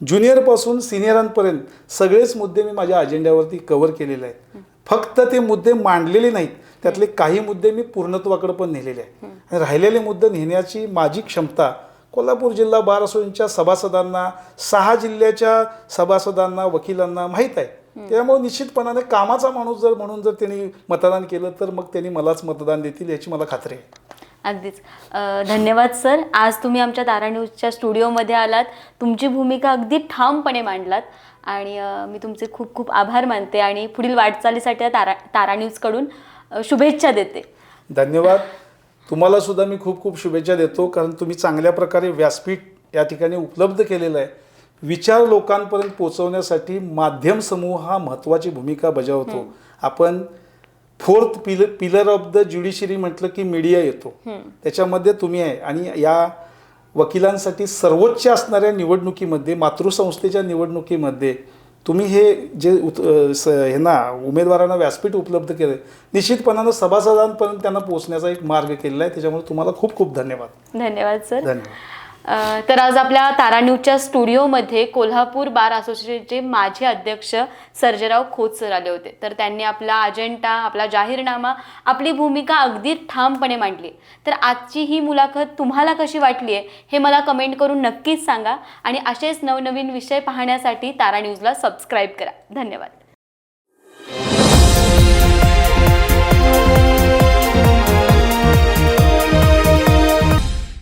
A: ज्युनियरपासून सिनियरांपर्यंत सगळेच मुद्दे मी माझ्या अजेंड्यावरती कव्हर केलेले आहेत. फक्त ते मुद्दे मांडलेले नाहीत, त्यातले काही मुद्दे मी पूर्णत्वाकडे पण नेलेले आहेत. आणि राहिलेले मुद्दे नेण्याची माझी क्षमता कोल्हापूर जिल्हा बार असोसिएशनच्या सभासदांना, 6 जिल्ह्याच्या सभासदांना, वकिलांना माहीत आहे. त्यामुळे निश्चितपणाने कामाचा माणूस जर म्हणून जर त्यांनी मतदान केलं तर मग त्यांनी मलाच मतदान देतील याची मला खात्री आहे.
B: अगदीच धन्यवाद सर. आज तुम्ही आमच्या तारा न्यूजच्या स्टुडिओमध्ये आलात, तुमची भूमिका अगदी ठामपणे मांडलात आणि मी तुमचे खूप खूप आभार मानते आणि पुढील वाटचालीसाठी तारा न्यूजकडून शुभेच्छा देते.
A: धन्यवाद. तुम्हाला सुद्धा मी खूप खूप शुभेच्छा देतो, कारण तुम्ही चांगल्या प्रकारे व्यासपीठ या ठिकाणी उपलब्ध केलेलं आहे. विचार लोकांपर्यंत पोहोचवण्यासाठी माध्यम समूह हा महत्त्वाची भूमिका बजावतो. आपण 4th pillar of the judiciary म्हटलं की मीडिया येतो, त्याच्यामध्ये तुम्ही आहे. आणि या वकिलांसाठी सर्वोच्च असणाऱ्या निवडणुकीमध्ये, मातृसंस्थेच्या निवडणुकीमध्ये तुम्ही हे जे ह्यांना उमेदवारांना व्यासपीठ उपलब्ध केलं, निश्चितपणानं सभासदांपर्यंत त्यांना पोहोचण्याचा एक मार्ग केलेला आहे. त्याच्यामुळे तुम्हाला खूप खूप धन्यवाद.
B: धन्यवाद सर.
A: धन्यवाद.
B: तर आज आपल्या तारा न्यूजच्या स्टुडिओमध्ये कोल्हापूर बार असोसिएशनचे माजी अध्यक्ष सर्जेराव खोत सर आले होते. तर त्यांनी आपला अजेंडा, आपला जाहीरनामा, आपली भूमिका अगदी ठामपणे मांडली. तर आजची ही मुलाखत तुम्हाला कशी वाटली आहे हे मला कमेंट करून नक्कीच सांगा आणि असेच नवनवीन विषय पाहण्यासाठी तारा न्यूजला सबस्क्राईब करा. धन्यवाद.